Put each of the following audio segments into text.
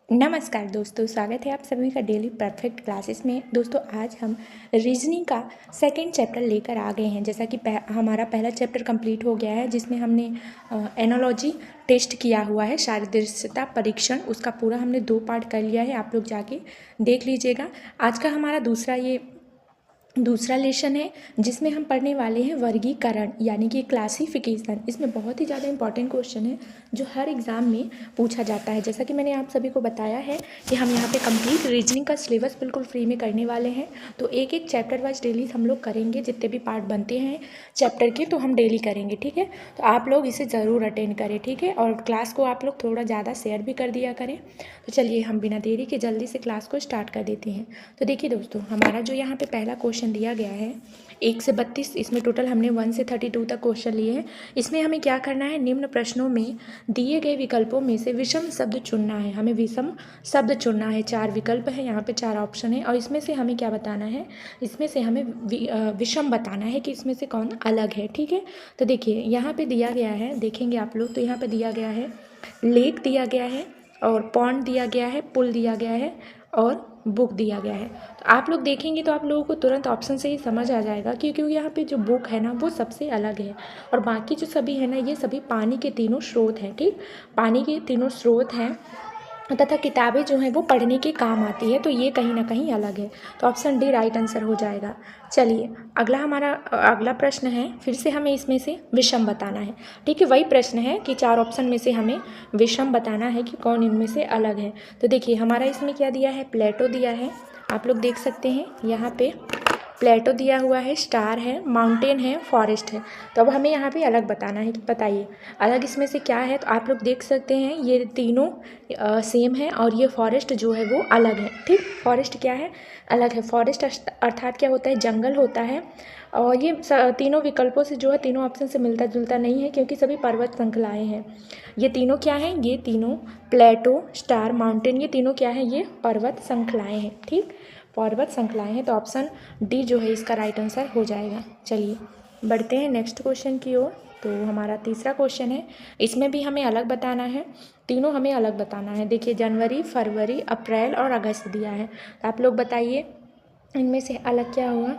नमस्कार दोस्तों, स्वागत है आप सभी का डेली परफेक्ट क्लासेस में। दोस्तों आज हम रीजनिंग का सेकंड चैप्टर लेकर आ गए हैं। जैसा कि हमारा पहला चैप्टर कंप्लीट हो गया है, जिसमें हमने एनालॉजी टेस्ट किया हुआ है, सादृश्यता परीक्षण, उसका पूरा हमने 2 पार्ट कर लिया है। आप लोग जाके देख लीजिएगा। आज का हमारा दूसरा लेसन है, जिसमें हम पढ़ने वाले हैं वर्गीकरण यानी कि क्लासिफिकेशन। इसमें बहुत ही ज़्यादा इंपॉर्टेंट क्वेश्चन है जो हर एग्ज़ाम में पूछा जाता है। जैसा कि मैंने आप सभी को बताया है कि हम यहाँ पे कंप्लीट रीजनिंग का सिलेबस बिल्कुल फ्री में करने वाले हैं। तो एक एक चैप्टर वाइज डेली हम लोग करेंगे, जितने भी पार्ट बनते हैं चैप्टर के तो हम डेली करेंगे, ठीक है। तो आप लोग इसे ज़रूर अटेंड करें, ठीक है, और क्लास को आप लोग थोड़ा ज़्यादा शेयर भी कर दिया करें। तो चलिए हम बिना देरी के जल्दी से क्लास को स्टार्ट कर देते हैं। तो देखिए दोस्तों, हमारा जो यहाँ पे पहला क्वेश्चन दिया गया है 1 से 32, इसमें टोटल हमने 1 से 32 तक क्वेश्चन लिए हैं। इसमें हमें क्या करना है, निम्न प्रश्नों में दिए गए विकल्पों में से विषम शब्द चुनना है। हमें विषम शब्द चुनना है। 4 विकल्प है, यहाँ पे 4 ऑप्शन है, और इसमें से हमें क्या बताना है, इसमें से हमें विषम बताना है कि इसमें से कौन अलग है, ठीक है। तो देखिए यहाँ पे दिया गया है, देखेंगे आप लोग, तो यहाँ पे दिया गया है लेक दिया गया है, और पॉन्ड दिया गया है, पुल दिया गया है, और बुक दिया गया है। तो आप लोग देखेंगे तो आप लोगों को तुरंत ऑप्शन से ही समझ आ जाएगा, क्योंकि यहाँ पे जो बुक है ना वो सबसे अलग है, और बाकी जो सभी है ना ये सभी पानी के तीनों स्रोत हैं, ठीक। पानी के तीनों स्रोत हैं तथा किताबें जो हैं वो पढ़ने के काम आती है, तो ये कहीं ना कहीं अलग है। तो ऑप्शन डी राइट आंसर हो जाएगा। चलिए अगला प्रश्न है, फिर से हमें इसमें से विषम बताना है, ठीक है। वही प्रश्न है कि 4 ऑप्शन में से हमें विषम बताना है कि कौन इनमें से अलग है। तो देखिए हमारा इसमें क्या दिया है, प्लेटो दिया है, आप लोग देख सकते हैं यहाँ पे प्लेटो दिया हुआ है, स्टार है, माउंटेन है, फॉरेस्ट है। तो अब हमें यहाँ पे अलग बताना है कि बताइए अलग इसमें से क्या है। तो आप लोग देख सकते हैं ये तीनों सेम है, और ये फॉरेस्ट जो है वो अलग है, ठीक। फॉरेस्ट क्या है, अलग है। फॉरेस्ट अर्थात क्या होता है, जंगल होता है। और ये तीनों विकल्पों से जो है, तीनों ऑप्शन से मिलता जुलता नहीं है, क्योंकि सभी पर्वत श्रृंखलाएँ हैं। ये तीनों क्या हैं, ये तीनों प्लेटो, स्टार, माउंटेन, ये तीनों क्या है, ये पर्वत श्रृंखलाएँ हैं, ठीक। पर्वत श्रृंखलाएँ हैं, तो ऑप्शन डी जो है इसका राइट आंसर हो जाएगा। चलिए बढ़ते हैं नेक्स्ट क्वेश्चन की ओर। तो हमारा तीसरा क्वेश्चन है, इसमें भी हमें अलग बताना है, तीनों हमें अलग बताना है। देखिए जनवरी, फरवरी, अप्रैल और अगस्त दिया है। तो आप लोग बताइए इनमें से अलग क्या होगा।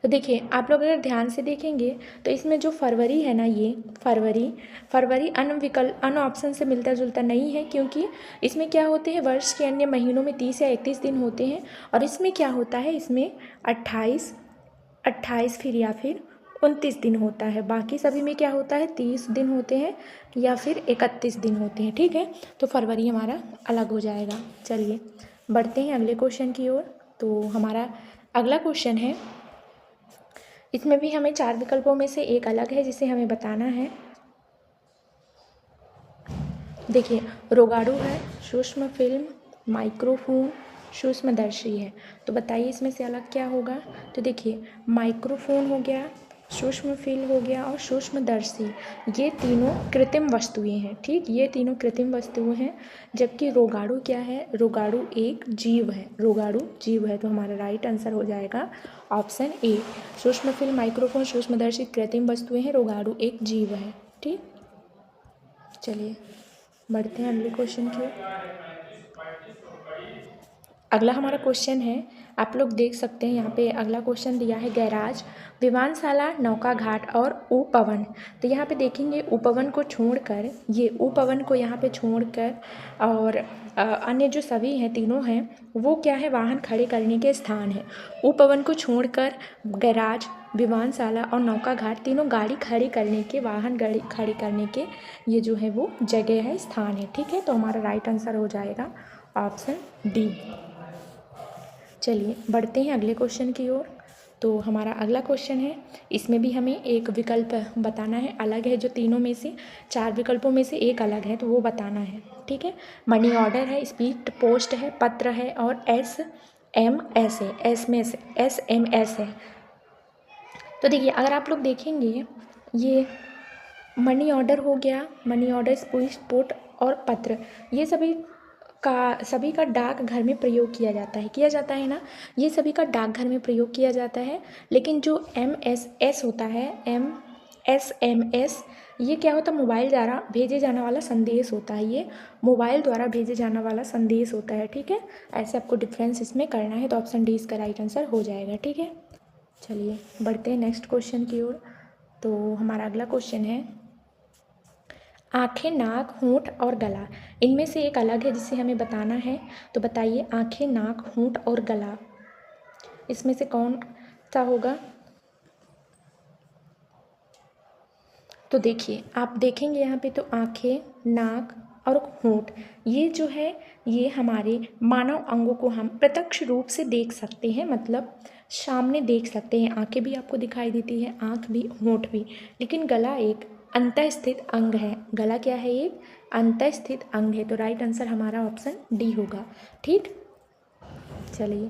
तो देखिए आप लोग अगर ध्यान से देखेंगे तो इसमें जो फरवरी है ना, ये फरवरी अन्य ऑप्शन से मिलता जुलता नहीं है, क्योंकि इसमें क्या होते हैं, वर्ष के अन्य महीनों में 30 या 31 दिन होते हैं, और इसमें क्या होता है, इसमें 28 फिर या फिर 29 दिन होता है। बाकी सभी में क्या होता है, 30 दिन होते हैं या फिर 31 दिन होते हैं, ठीक है। तो फरवरी हमारा अलग हो जाएगा। चलिए बढ़ते हैं अगले क्वेश्चन की ओर। तो हमारा अगला क्वेश्चन है, इसमें भी हमें 4 विकल्पों में से एक अलग है, जिसे हमें बताना है। देखिए रोगाड़ू है, सूक्ष्म फिल्म, माइक्रोफोन, सूक्ष्मदर्शी है। तो बताइए इसमें से अलग क्या होगा। तो देखिए माइक्रोफोन हो गया, सूक्ष्म फिल्म हो गया, और सूक्ष्मदर्शी, ये तीनों कृत्रिम वस्तुएं हैं, ठीक। ये तीनों कृत्रिम वस्तुएं हैं, जबकि रोगाड़ू क्या है, रोगाड़ू एक जीव है, रोगाड़ू जीव है। तो हमारा राइट आंसर हो जाएगा ऑप्शन ए। सूक्ष्म फिल्म, माइक्रोफोन, सूक्ष्मदर्शी कृत्रिम वस्तुएं हैं, रोगाड़ू एक जीव है, ठीक। चलिए बढ़ते हैं अगले क्वेश्चन की ओर। अगला हमारा क्वेश्चन है, आप लोग देख सकते हैं यहाँ पे अगला क्वेश्चन दिया है, गैराज, विमानशाला, नौका घाट और उपवन। तो यहाँ पे देखेंगे उपवन को छोड़कर, ये उपवन को यहाँ पे छोड़कर और अन्य जो सभी हैं तीनों हैं वो क्या है, वाहन खड़े करने के स्थान है। उपवन को छोड़कर गैराज, विमानशाला और नौका घाट तीनों गाड़ी खड़ी करने के, वाहन गाड़ी खड़ी करने के ये जो है वो जगह है, स्थान है, ठीक है। तो हमारा राइट आंसर हो जाएगा ऑप्शन डी। चलिए बढ़ते हैं अगले क्वेश्चन की ओर। तो हमारा अगला क्वेश्चन है, इसमें भी हमें एक विकल्प बताना है, अलग है, जो तीनों में से 4 विकल्पों में से एक अलग है, तो वो बताना है, ठीक है। मनी ऑर्डर है, स्पीड पोस्ट है, पत्र है, और SMS है, SMS है। तो देखिए अगर आप लोग देखेंगे, ये मनी ऑर्डर हो गया, मनी ऑर्डर, स्पीड पोस्ट और पत्र, ये सभी का डाकघर में प्रयोग किया जाता है ना, ये सभी का डाकघर में प्रयोग किया जाता है। लेकिन जो MS होता है, SMS ये क्या होता है, मोबाइल द्वारा भेजे जाने वाला संदेश होता है, ये मोबाइल द्वारा भेजे जाने वाला संदेश होता है। ठीक है, ऐसे आपको डिफरेंस इसमें करना है, तो ऑप्शन डी इसका राइट आंसर हो जाएगा। ठीक है, चलिए बढ़ते हैं नेक्स्ट क्वेश्चन की ओर। तो हमारा अगला क्वेश्चन है, आँखें, नाक, होंठ और गला, इनमें से एक अलग है जिसे हमें बताना है। तो बताइए, आँखें, नाक, होंठ और गला, इसमें से कौन सा होगा? तो देखिए, आप देखेंगे यहाँ पे तो आँखें, नाक और होंठ, ये जो है ये हमारे मानव अंगों को हम प्रत्यक्ष रूप से देख सकते हैं, मतलब सामने देख सकते हैं। आँखें भी आपको दिखाई देती है, आँख भी, होंठ भी, लेकिन गला एक अंतःस्थित अंग है। गला क्या है? एक अंतःस्थित अंग है। तो राइट आंसर हमारा ऑप्शन डी होगा। ठीक, चलिए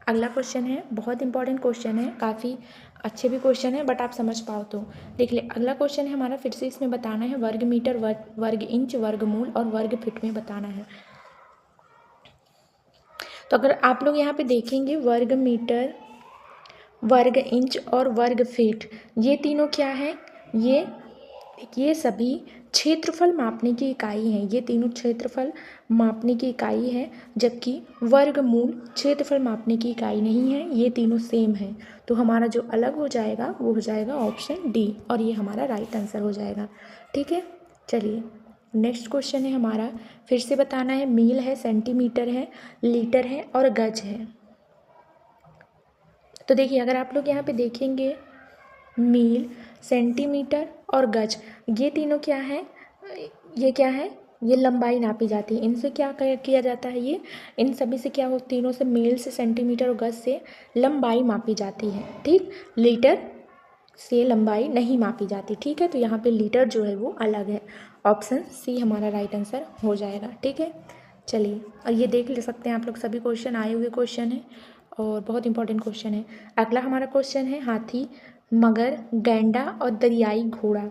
अगला क्वेश्चन है, बहुत इंपॉर्टेंट क्वेश्चन है, काफ़ी अच्छे भी क्वेश्चन है, बट आप समझ पाओ तो देख ले। अगला क्वेश्चन है हमारा, फिर से इसमें बताना है वर्ग मीटर, वर्ग इंच, वर्गमूल और वर्ग फीट में बताना है। तो अगर आप लोग यहाँ पे देखेंगे, वर्ग मीटर, वर्ग इंच और वर्ग फीट, ये तीनों क्या है? ये सभी क्षेत्रफल मापने की इकाई है। ये तीनों क्षेत्रफल मापने की इकाई है, जबकि वर्गमूल क्षेत्रफल मापने की इकाई नहीं है। ये तीनों सेम है। तो हमारा जो अलग हो जाएगा वो हो जाएगा ऑप्शन डी, और ये हमारा राइट आंसर हो जाएगा। ठीक है, चलिए नेक्स्ट क्वेश्चन है हमारा, फिर से बताना है, मील है, सेंटीमीटर है, लीटर है और गज है। तो देखिए, अगर आप लोग यहाँ पे देखेंगे, मील, सेंटीमीटर और गज, ये तीनों क्या है? ये क्या है? ये लंबाई नापी जाती है। इनसे क्या किया जाता है? ये इन सभी से क्या हो, तीनों से, मील से, सेंटीमीटर और गज से लंबाई मापी जाती है। ठीक, लीटर से लंबाई नहीं मापी जाती। ठीक है, तो यहाँ पे लीटर जो है वो अलग है। ऑप्शन सी हमारा राइट आंसर हो जाएगा। ठीक है, चलिए, और ये देख ले सकते हैं आप लोग, सभी क्वेश्चन आए हुए क्वेश्चन है और बहुत इंपॉर्टेंट क्वेश्चन है। अगला हमारा क्वेश्चन है, हाथी, मगर, गैंडा और दरियाई घोड़ा।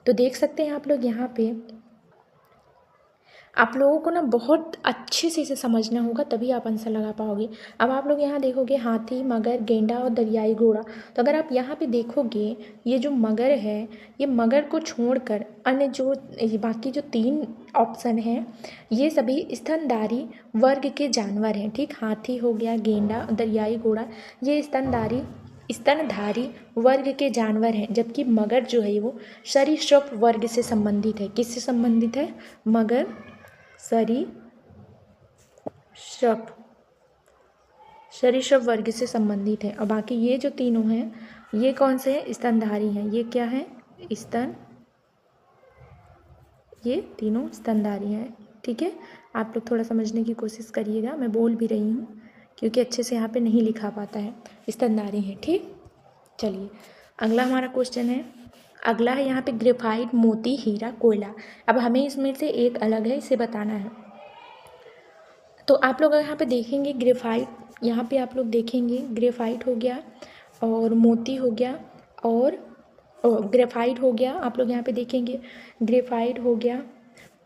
तो देख सकते हैं आप लोग यहाँ पे, आप लोगों को ना बहुत अच्छे से इसे समझना होगा, तभी आप आंसर लगा पाओगे। अब आप लोग यहाँ देखोगे, हाथी, मगर, गेंडा और दरियाई घोड़ा। तो अगर आप यहाँ पे देखोगे, ये जो मगर है, ये मगर को छोड़कर अन्य जो ये बाकी जो तीन ऑप्शन हैं, ये सभी स्तनधारी वर्ग के जानवर हैं। ठीक, हाथी हो गया, गेंडा, दरियाई घोड़ा, ये स्तनधारी वर्ग के जानवर हैं, जबकि मगर जो है वो सरीसृप वर्ग से संबंधित है। किससे संबंधित है? मगर सरीसृप वर्ग से संबंधित है। और बाकी ये जो तीनों हैं, ये कौन से हैं? स्तनधारी हैं। ये क्या है? ये तीनों स्तनधारी हैं। ठीक है, आप लोग थोड़ा समझने की कोशिश करिएगा, मैं बोल भी रही हूँ क्योंकि अच्छे से यहाँ पे नहीं लिखा पाता है। स्तनधारी हैं। ठीक, चलिए अगला हमारा क्वेश्चन है, अगला है यहाँ पे ग्रेफाइट, मोती, हीरा, कोयला। अब हमें इसमें से एक अलग है, इसे बताना है। तो आप लोग यहाँ पे देखेंगे, ग्रेफाइट, यहाँ पे आप लोग देखेंगे, ग्रेफाइट हो गया और मोती हो गया और ग्रेफाइट हो गया, आप लोग यहाँ पे देखेंगे, ग्रेफाइट हो गया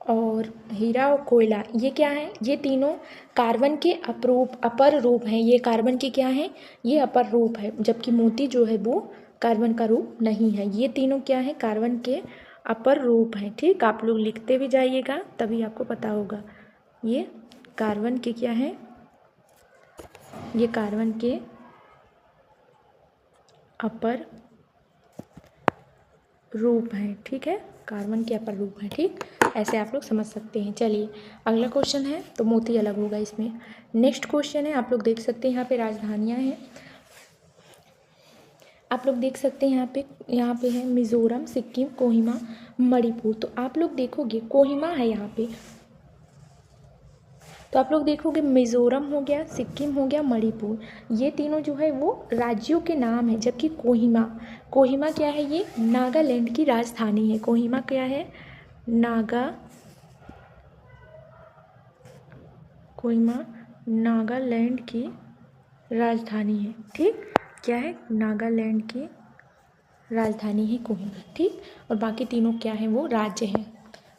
और हीरा और कोयला, ये क्या है? ये तीनों कार्बन के अपर रूप हैं। ये कार्बन के क्या हैं? ये अपर रूप है, जबकि मोती जो है वो कार्बन का रूप नहीं है। ये तीनों क्या है? कार्बन के अपर रूप हैं। ठीक, आप लोग लिखते भी जाइएगा तभी आपको पता होगा। ये कार्बन के क्या है? ये कार्बन के अपर रूप हैं। ठीक है, कार्बन के अपर रूप हैं। ठीक, ऐसे आप लोग समझ सकते हैं। चलिए अगला क्वेश्चन है, तो मोती अलग होगा इसमें। नेक्स्ट क्वेश्चन है, आप लोग देख सकते हैं यहाँ पे राजधानियाँ हैं। आप लोग देख सकते हैं यहाँ पे है मिज़ोरम, सिक्किम, कोहिमा, मणिपुर। तो आप लोग देखोगे कोहिमा है यहाँ पे, तो आप लोग देखोगे मिज़ोरम हो गया, सिक्किम हो गया, मणिपुर, ये तीनों जो है वो राज्यों के नाम है। जबकि कोहिमा क्या है? ये नागालैंड की राजधानी है। कोहिमा क्या है? कोहिमा नागालैंड की राजधानी है। ठीक, क्या है? नागालैंड की राजधानी है कोहिमा। ठीक, और बाकी तीनों क्या है? वो राज्य हैं।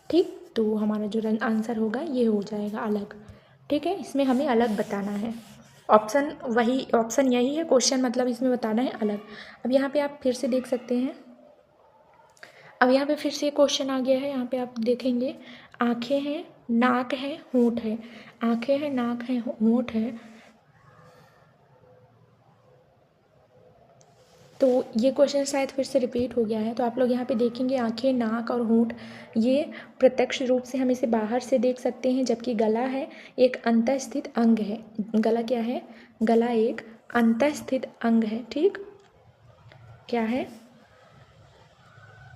ठीक, तो हमारा जो आंसर होगा ये हो जाएगा अलग। ठीक है, इसमें हमें अलग बताना है। ऑप्शन यही है, क्वेश्चन मतलब इसमें बताना है अलग। अब यहाँ पे आप फिर से देख सकते हैं, अब यहाँ पे फिर से क्वेश्चन आ गया है, यहाँ पे आप देखेंगे आँखें हैं, नाक है, होंठ है। आँखें हैं, नाक है, होंठ है, तो ये क्वेश्चन शायद फिर से रिपीट हो गया है। तो आप लोग यहाँ पे देखेंगे आँखें, नाक और होंठ, ये प्रत्यक्ष रूप से हम इसे बाहर से देख सकते हैं, जबकि गला है एक अंतःस्थित अंग है। गला क्या है? गला एक अंतःस्थित अंग है। ठीक, क्या है?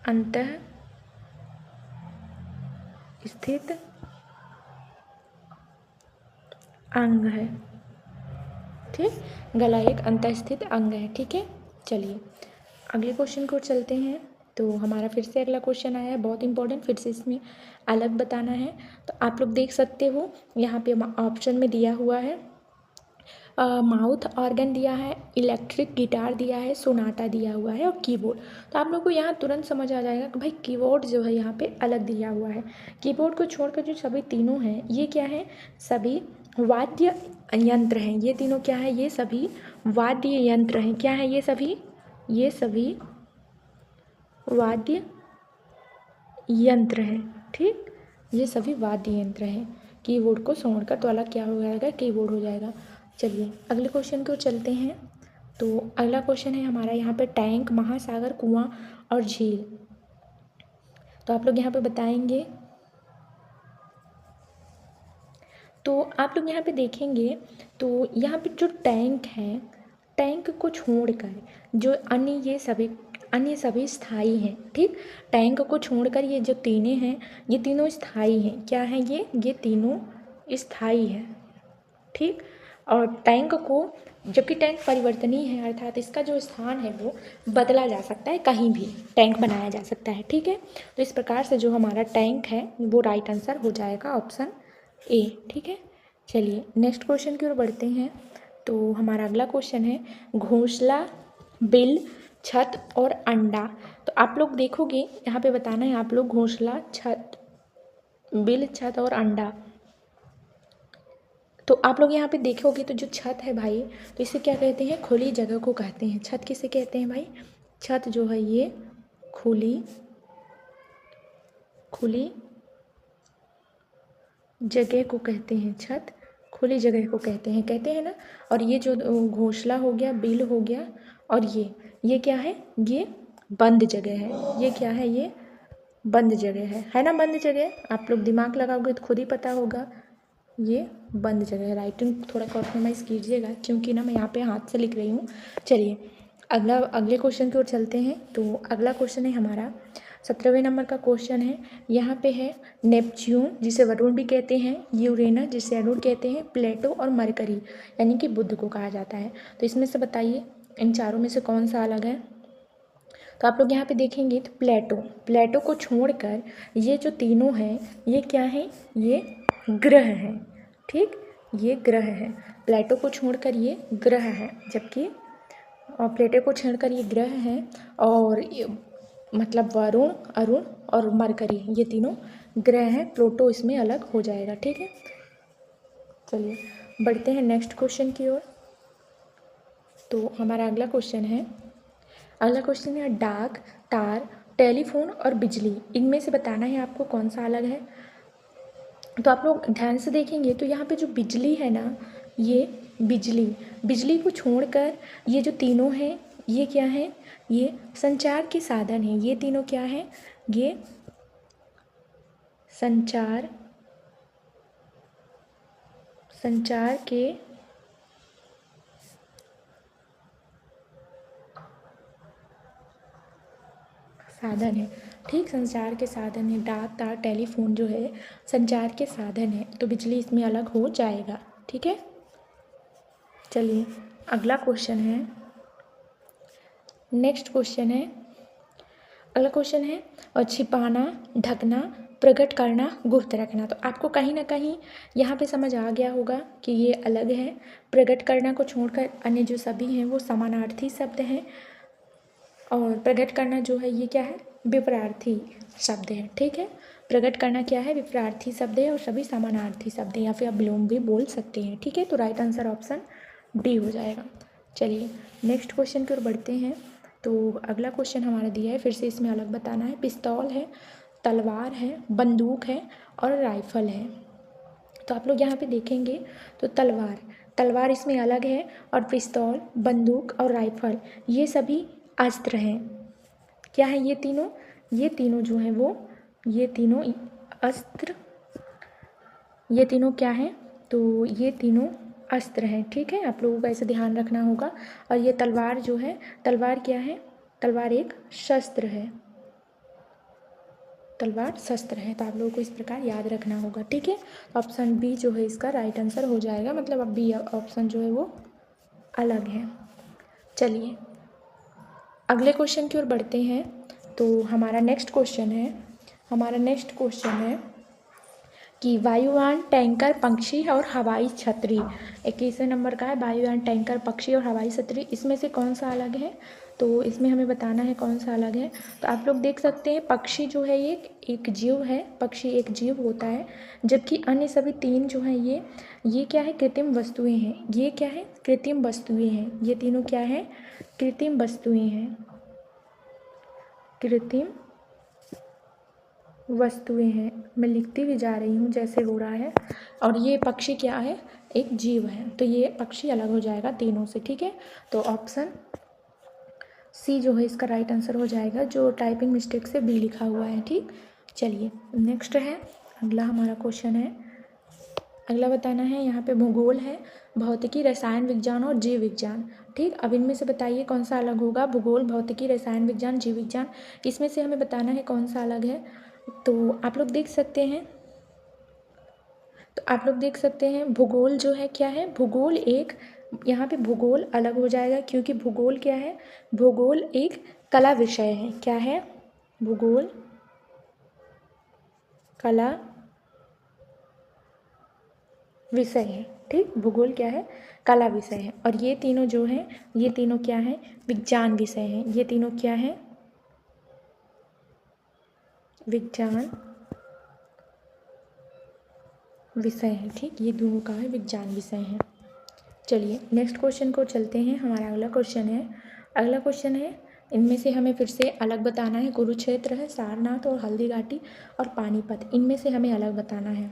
अंतः स्थित अंग है। ठीक, गला एक अंतःस्थित अंग है। ठीक है, चलिए अगले क्वेश्चन को चलते हैं। तो हमारा फिर से अगला क्वेश्चन आया है, बहुत इंपॉर्टेंट, फिर से इसमें अलग बताना है। तो आप लोग देख सकते हो यहाँ पे ऑप्शन में दिया हुआ है, माउथ ऑर्गन दिया है, इलेक्ट्रिक गिटार दिया है, सोनाटा दिया हुआ है और कीबोर्ड। तो आप लोग को यहाँ तुरंत समझ आ जाएगा कि भाई कीबोर्ड जो है यहाँ पे अलग दिया हुआ है। कीबोर्ड को छोड़कर जो सभी तीनों हैं ये क्या है? सभी वाद्य यंत्र हैं। ये तीनों क्या है? ये सभी वाद्य यंत्र हैं। क्या है ये सभी? ये सभी वाद्य यंत्र हैं। ठीक, ये सभी वाद्य यंत्र हैं। कीबोर्ड को छोड़कर तो अलग क्या हो जाएगा? कीबोर्ड हो जाएगा। चलिए अगले क्वेश्चन की ओर चलते हैं। तो अगला क्वेश्चन है हमारा यहाँ पे टैंक, महासागर, कुआं और झील। तो आप लोग यहाँ पे बताएंगे। तो आप लोग यहाँ पे देखेंगे तो यहाँ पे जो टैंक है, टैंक को छोड़कर जो अन्य सभी स्थायी हैं। ठीक, टैंक को छोड़कर ये जो तीनों हैं, ये तीनों स्थायी हैं। क्या है ये तीनों स्थायी हैं। ठीक, और टैंक को, जबकि टैंक परिवर्तनीय है, अर्थात इसका जो स्थान है वो बदला जा सकता है, कहीं भी टैंक बनाया जा सकता है। ठीक है, तो इस प्रकार से जो हमारा टैंक है वो राइट आंसर हो जाएगा ऑप्शन ए। ठीक है, चलिए नेक्स्ट क्वेश्चन की ओर बढ़ते हैं। तो हमारा अगला क्वेश्चन है घोंसला, बिल, छत और अंडा। तो आप लोग देखोगे यहाँ पे बताना है आप लोग घोंसला, छत, बिल, छत और अंडा। तो आप लोग यहाँ पे देखोगे तो जो छत है भाई, तो इसे क्या कहते हैं? खुली जगह को कहते हैं। छत किसे कहते हैं भाई? छत जो है ये खुली जगह को कहते हैं। छत खुली जगह को कहते हैं ना। और ये जो घोंसला हो गया, बिल हो गया, और ये क्या है? ये बंद जगह है। ये क्या है? ये बंद जगह है ना? बंद जगह आप लोग दिमाग लगाओगे तो खुद ही पता होगा, ये बंद जगह है। राइटिंग थोड़ा कॉम्प्रोमाइज़ कीजिएगा क्योंकि ना मैं यहाँ पे हाथ से लिख रही हूँ। चलिए अगले क्वेश्चन की ओर चलते हैं। तो अगला क्वेश्चन है हमारा 17वें नंबर का क्वेश्चन है। यहाँ पे है नेपच्यून, जिसे वरुण भी कहते हैं, यूरेनस जिसे अरुण कहते हैं, प्लेटो और मरकरी यानी कि बुध को कहा जाता है। तो इसमें से बताइए इन चारों में से कौन सा अलग है? तो आप लोग यहाँ पे देखेंगे तो प्लेटो को छोड़कर ये जो तीनों हैं ये क्या है? ये ग्रह हैं। ठीक, ये ग्रह है। प्लेटो को छोड़कर ये ग्रह है, जबकि प्लेटो को छोड़कर ये ग्रह हैं। और मतलब वरुण, अरुण और मरकरी ये तीनों ग्रह हैं। प्लूटो इसमें अलग हो जाएगा। ठीक है, चलिए बढ़ते हैं नेक्स्ट क्वेश्चन की ओर। तो हमारा अगला क्वेश्चन है डाक, तार, टेलीफोन और बिजली। इनमें से बताना है आपको कौन सा अलग है। तो आप लोग ध्यान से देखेंगे तो यहाँ पे जो बिजली है ना, ये बिजली को छोड़कर ये जो तीनों हैं ये क्या है? ये संचार के साधन हैं। ये तीनों क्या है? ये संचार के साधन है। ठीक, संचार के साधन है। डाक, तार, टेलीफोन जो है संचार के साधन है, तो बिजली इसमें अलग हो जाएगा। ठीक है, चलिए अगला क्वेश्चन है। नेक्स्ट क्वेश्चन है, अगला क्वेश्चन है और छिपाना, ढकना, प्रकट करना, गुप्त रखना। तो आपको कहीं ना कहीं यहाँ पे समझ आ गया होगा कि ये अलग है। प्रकट करना को छोड़कर अन्य जो सभी हैं वो समानार्थी शब्द हैं, और प्रकट करना जो है ये क्या है? विपरार्थी शब्द है। ठीक है, प्रकट करना क्या है? विपरार्थी शब्द है और सभी समानार्थी शब्द है, या फिर आप विलोम भी बोल सकते हैं। ठीक है, तो राइट आंसर ऑप्शन डी हो जाएगा। चलिए नेक्स्ट क्वेश्चन की ओर बढ़ते हैं। तो अगला क्वेश्चन हमारा दिया है, फिर से इसमें अलग बताना है। पिस्तौल है, तलवार है, बंदूक है और राइफल है। तो आप लोग यहाँ पे देखेंगे तो तलवार इसमें अलग है, और पिस्तौल, बंदूक और राइफल ये सभी अस्त्र हैं। क्या है ये तीनों? ये तीनों जो हैं वो, ये तीनों अस्त्र, ये तीनों क्या हैं? तो ये तीनों अस्त्र हैं। ठीक है, आप लोगों को ऐसे ध्यान रखना होगा। और ये तलवार जो है, तलवार क्या है? तलवार एक शस्त्र है, तलवार शस्त्र है। तो आप लोगों को इस प्रकार याद रखना होगा। ठीक है, ऑप्शन बी जो है इसका राइट आंसर हो जाएगा, मतलब अब बी ऑप्शन जो है वो अलग है। चलिए अगले क्वेश्चन की ओर बढ़ते हैं। तो हमारा नेक्स्ट क्वेश्चन है कि वायुयान, टैंकर, पक्षी और हवाई छतरी। 21वें नंबर का है, वायुयान, टैंकर, पक्षी और हवाई छतरी, इसमें से कौन सा अलग है? तो इसमें हमें बताना है कौन सा अलग है। तो आप लोग देख सकते हैं पक्षी जो है ये एक जीव है, पक्षी एक जीव होता है, जबकि अन्य सभी तीन जो हैं ये क्या है? कृत्रिम वस्तुएं हैं। ये क्या है? कृत्रिम वस्तुएं हैं। ये तीनों क्या है? कृत्रिम वस्तुएं हैं, कृत्रिम वस्तुएं हैं। मैं लिखती भी जा रही हूँ जैसे हो रहा है। और ये पक्षी क्या है? एक जीव है। तो ये पक्षी अलग हो जाएगा तीनों से। ठीक है, तो ऑप्शन सी जो है इसका राइट आंसर हो जाएगा, जो टाइपिंग मिस्टेक से बी लिखा हुआ है। ठीक, चलिए नेक्स्ट है, अगला हमारा क्वेश्चन है। अगला बताना है, यहाँ पे भूगोल है, भौतिकी, रसायन विज्ञान और जीव विज्ञान। ठीक, अब इनमें से बताइए कौन सा अलग होगा। भूगोल, भौतिकी, रसायन विज्ञान, जीव विज्ञान, इसमें से हमें बताना है कौन सा अलग है। तो आप लोग देख सकते हैं, भूगोल जो है क्या है? भूगोल एक, यहाँ पे भूगोल अलग हो जाएगा, क्योंकि भूगोल क्या है? भूगोल एक कला विषय है। क्या है? भूगोल कला विषय है। ठीक, भूगोल क्या है? कला विषय है। और ये तीनों जो हैं, ये तीनों क्या है? विज्ञान विषय हैं। ये तीनों क्या है? विज्ञान विषय है। ठीक, ये दोनों का है विज्ञान विषय है। चलिए नेक्स्ट क्वेश्चन को चलते हैं। हमारा अगला क्वेश्चन है, इनमें से हमें फिर से अलग बताना है। कुरुक्षेत्र है, सारनाथ और हल्दी घाटी और पानीपत, इनमें से हमें अलग बताना है।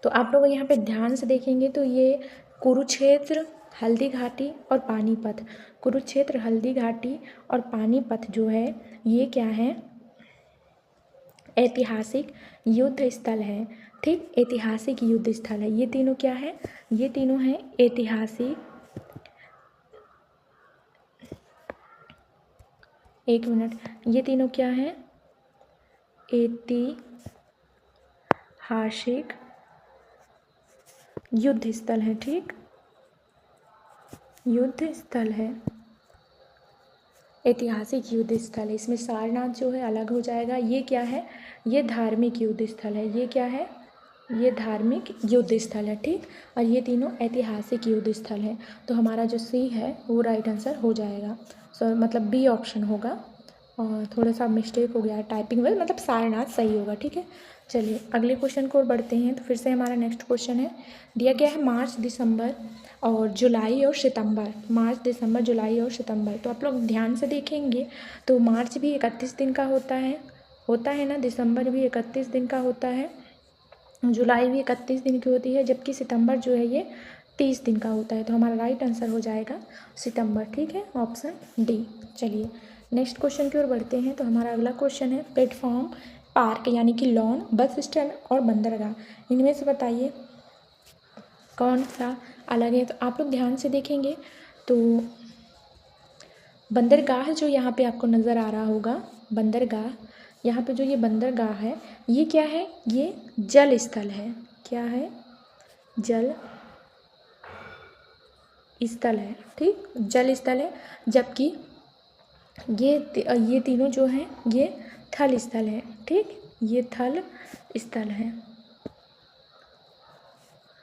तो आप लोग यहाँ पे ध्यान से देखेंगे तो ये कुरुक्षेत्र, हल्दी घाटी और पानीपत, कुरुक्षेत्र, हल्दी घाटी और पानीपत जो है ये क्या है? ऐतिहासिक युद्ध स्थल है। ठीक, ऐतिहासिक युद्ध स्थल है। ये तीनों क्या है? ये तीनों हैं ऐतिहासिक, एक मिनट, ये तीनों क्या है? ऐतिहासिक युद्ध स्थल है। ठीक, युद्ध स्थल है, ऐतिहासिक युद्ध स्थल है। इसमें सारनाथ जो है अलग हो जाएगा। ये क्या है? ये धार्मिक युद्ध स्थल है। ये क्या है? ये धार्मिक युद्ध स्थल है। ठीक, और ये तीनों ऐतिहासिक युद्ध स्थल है। तो हमारा जो सी है वो राइट आंसर हो जाएगा। मतलब बी ऑप्शन होगा, और थोड़ा सा मिस्टेक हो गया है टाइपिंग में, मतलब सारनाथ सही होगा। ठीक है, चलिए अगले क्वेश्चन को बढ़ते हैं। तो फिर से हमारा नेक्स्ट क्वेश्चन है, दिया गया है मार्च, दिसंबर और जुलाई और सितंबर। मार्च, दिसंबर, जुलाई और सितंबर। तो आप लोग ध्यान से देखेंगे तो मार्च भी 31 दिन का होता है ना, दिसंबर भी 31 दिन का होता है, जुलाई भी 31 दिन की होती है, जबकि सितंबर जो है ये 30 दिन का होता है। तो हमारा राइट आंसर हो जाएगा सितंबर। ठीक है, ऑप्शन डी। चलिए नेक्स्ट क्वेश्चन की ओर बढ़ते हैं। तो हमारा अगला क्वेश्चन है, प्लेटफॉर्म, पार्क यानी कि लॉन, बस स्टैंड और बंदरगाह, इनमें से बताइए कौन सा अलग है। तो आप लोग ध्यान से देखेंगे तो बंदरगाह जो यहाँ पे आपको नज़र आ रहा होगा, बंदरगाह, यहाँ पे जो ये बंदरगाह है ये क्या है? ये जल स्थल है। क्या है? जल स्थल है। ठीक, जल स्थल है, जबकि ये तीनों जो हैं ये थल स्थल है। ठीक, ये थल स्थल है।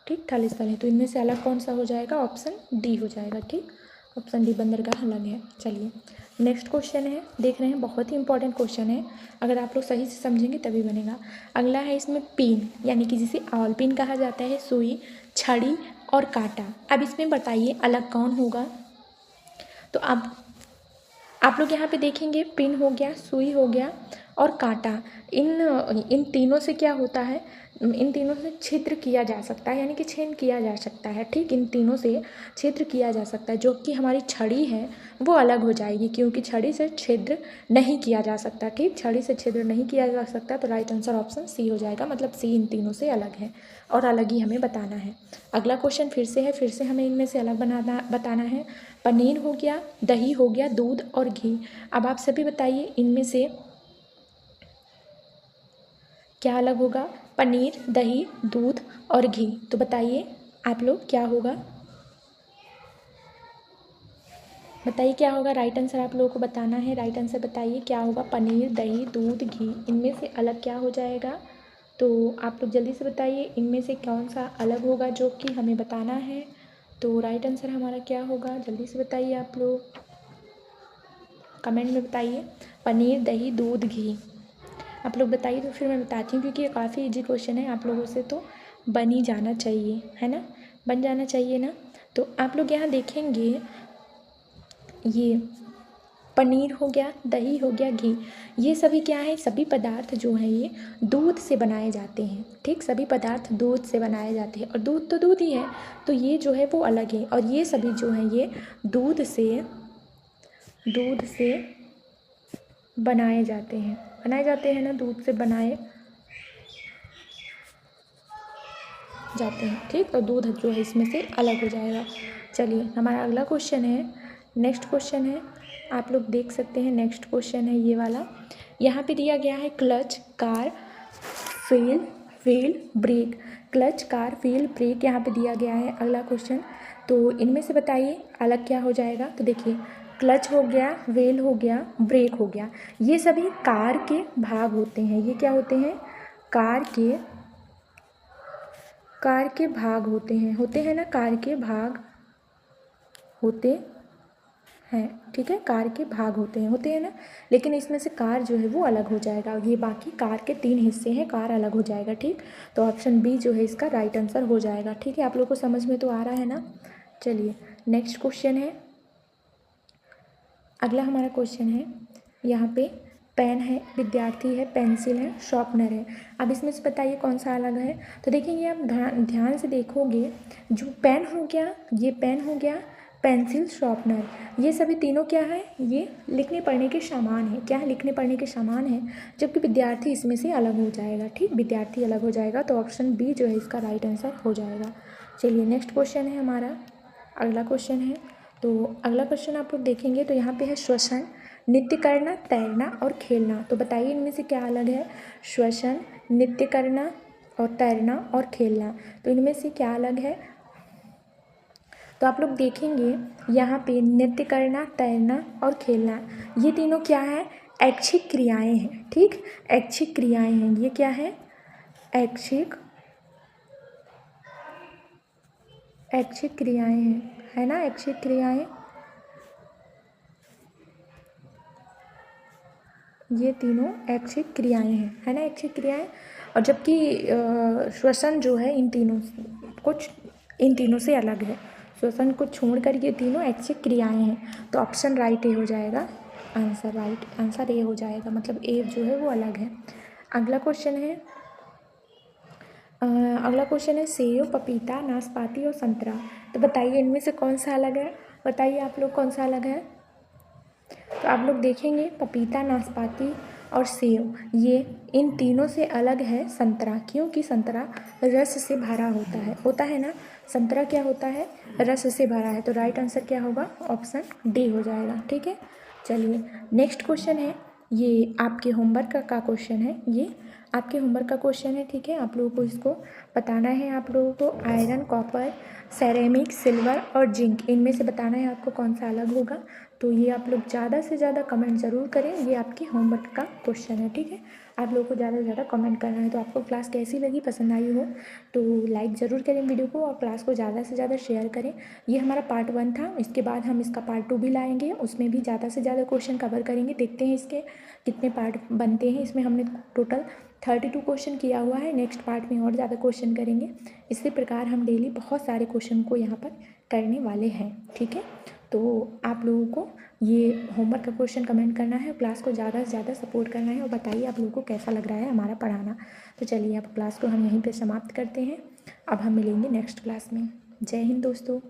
ठीक, थल स्थल है। तो इनमें से अलग कौन सा हो जाएगा? ऑप्शन डी हो जाएगा। ठीक, ऑप्शन डी, बंदरगाह अलग है। चलिए नेक्स्ट क्वेश्चन है, देख रहे हैं, बहुत ही इंपॉर्टेंट क्वेश्चन है, अगर आप लोग सही से समझेंगे तभी बनेगा। अगला है इसमें पिन, यानी कि जिसे ऑल पिन कहा जाता है, सुई, छड़ी और कांटा। अब इसमें बताइए अलग कौन होगा। तो अब आप लोग यहाँ पे देखेंगे पिन हो गया, सुई हो गया और कांटा, इन तीनों से क्या होता है, इन तीनों से छिद्र किया जा सकता है, यानी कि छेद किया जा सकता है। ठीक, इन तीनों से छिद्र किया जा सकता है। जो कि हमारी छड़ी है वो अलग हो जाएगी, क्योंकि छड़ी से छिद्र नहीं किया जा सकता। ठीक, छड़ी से छिद्र नहीं किया जा सकता, तो राइट आंसर ऑप्शन सी हो जाएगा। मतलब सी इन तीनों से अलग है और अलग ही हमें बताना है। अगला क्वेश्चन फिर से है, फिर से हमें इनमें से अलग बताना है। पनीर हो गया, दही हो गया, दूध और घी। अब आप सभी बताइए इनमें से क्या अलग होगा। पनीर, दही, दूध और घी। तो बताइए आप लोग क्या होगा, बताइए क्या होगा। राइट आंसर आप लोगों को बताना है। राइट आंसर बताइए क्या होगा। पनीर, दही, दूध, घी, इनमें से अलग क्या हो जाएगा। तो आप लोग जल्दी से बताइए इनमें से कौन सा अलग होगा, जो कि हमें बताना है। तो राइट आंसर हमारा क्या होगा, जल्दी से बताइए आप लोग, कमेंट में बताइए। पनीर, दही, दूध, घी। आप लोग बताइए तो फिर मैं बताती हूँ, क्योंकि ये काफ़ी इजी क्वेश्चन है, आप लोगों से तो बन ही जाना चाहिए, है ना, बन जाना चाहिए ना। तो आप लोग यहाँ देखेंगे, ये पनीर हो गया, दही हो गया, घी, ये सभी क्या है, सभी पदार्थ जो हैं ये दूध से बनाए जाते हैं। ठीक, सभी पदार्थ दूध से बनाए जाते हैं और दूध तो दूध ही है, तो ये जो है वो अलग है। और ये सभी जो हैं ये दूध से बनाए जाते हैं ना, दूध से बनाए जाते हैं। ठीक, और दूध जो है इसमें से अलग हो जाएगा। चलिए हमारा अगला क्वेश्चन है, नेक्स्ट क्वेश्चन है, आप लोग देख सकते हैं। नेक्स्ट क्वेश्चन है ये वाला, यहाँ पे दिया गया है clutch, car, wheel, brake. Clutch, car, wheel, brake यहाँ पे दिया गया है। अगला क्वेश्चन, तो इनमें से बताइए अलग क्या हो जाएगा। तो देखिए क्लच हो गया, व्हील हो गया, ब्रेक हो गया, ये सभी कार के भाग होते हैं। ये क्या होते हैं, कार के भाग होते हैं ना, कार के भाग होते हैं। ठीक है, कार के भाग होते हैं ना, लेकिन इसमें से कार जो है वो अलग हो जाएगा। ये बाकी कार के 3 हिस्से हैं, कार अलग हो जाएगा। ठीक, तो ऑप्शन बी जो है इसका राइट आंसर हो जाएगा। ठीक है, आप लोग को समझ में तो आ रहा है ना। चलिए नेक्स्ट क्वेश्चन है, अगला हमारा क्वेश्चन है, यहाँ पे पेन है, विद्यार्थी है, पेंसिल है, शॉर्पनर है। अब इसमें से बताइए कौन सा अलग है। तो देखिए ये आप ध्यान से देखोगे, जो पेन हो गया, ये पेन हो गया, पेंसिल, शॉर्पनर, ये सभी तीनों क्या है, ये लिखने पढ़ने के सामान है। क्या है, लिखने पढ़ने के सामान है, जबकि विद्यार्थी इसमें से अलग हो जाएगा। ठीक, विद्यार्थी अलग हो जाएगा, तो ऑप्शन बी जो है इसका राइट आंसर हो जाएगा। चलिए नेक्स्ट क्वेश्चन है हमारा, अगला क्वेश्चन है। तो अगला क्वेश्चन आप लोग देखेंगे तो यहाँ पे है श्वसन, नृत्य करना, तैरना और खेलना। तो बताइए इनमें से क्या अलग है। श्वसन, नृत्य करना और तैरना और खेलना, तो इनमें से क्या अलग है। तो आप लोग देखेंगे यहाँ पे नृत्य करना, तैरना और खेलना, ये तीनों क्या है, ऐच्छिक क्रियाएं हैं। ठीक, ऐच्छिक क्रियाएं हैं, ये क्या है, ऐच्छिक क्रियाएं हैं, है ना, ऐच्छिक क्रियाएं, ये तीनों ऐच्छिक क्रियाएं हैं, है ना, ऐच्छिक क्रियाएं। और जबकि श्वसन जो है इन तीनों से अलग है। श्वसन को छोड़कर ये तीनों ऐच्छिक क्रियाएं हैं, तो ऑप्शन राइट ए हो जाएगा। राइट आंसर ए हो जाएगा, मतलब ए जो है वो अलग है। अगला क्वेश्चन है, सेब, पपीता, नाशपाती और संतरा। तो बताइए इनमें से कौन सा अलग है, बताइए आप लोग कौन सा अलग है। तो आप लोग देखेंगे पपीता, नाशपाती और सेब, ये इन तीनों से अलग है संतरा, क्योंकि संतरा रस से भरा होता है ना, संतरा क्या होता है, रस से भरा है। तो राइट आंसर क्या होगा, ऑप्शन डी हो जाएगा। ठीक है, चलिए नेक्स्ट क्वेश्चन है, ये आपके होमवर्क का क्वेश्चन है, ये आपके होमवर्क का क्वेश्चन है। ठीक है, आप लोगों को इसको बताना है, आप लोगों को आयरन, कॉपर, सेरेमिक, सिल्वर और जिंक, इनमें से बताना है आपको कौन सा अलग होगा। तो ये आप लोग ज़्यादा से ज़्यादा कमेंट ज़रूर करें, ये आपके होमवर्क का क्वेश्चन है। ठीक है, आप लोगों को ज़्यादा से ज़्यादा कमेंट करना है। तो आपको क्लास कैसी लगी, पसंद आई हो तो लाइक ज़रूर करें वीडियो को, और क्लास को ज़्यादा से ज़्यादा शेयर करें। ये हमारा पार्ट 1 था, इसके बाद हम इसका पार्ट 2 भी लाएंगे, उसमें भी ज़्यादा से ज़्यादा क्वेश्चन कवर करेंगे। देखते हैं इसके कितने पार्ट बनते हैं। इसमें हमने टोटल 32 क्वेश्चन किया हुआ है, नेक्स्ट पार्ट में और ज़्यादा क्वेश्चन करेंगे। इसी प्रकार हम डेली बहुत सारे क्वेश्चन को यहाँ पर करने वाले हैं। ठीक है, तो आप लोगों को ये होमवर्क का क्वेश्चन कमेंट करना है, क्लास को ज़्यादा से ज़्यादा सपोर्ट करना है और बताइए आप लोगों को कैसा लग रहा है हमारा पढ़ाना। तो चलिए अब क्लास को हम यहीं पे समाप्त करते हैं। अब हम मिलेंगे नेक्स्ट क्लास में। जय हिंद दोस्तों।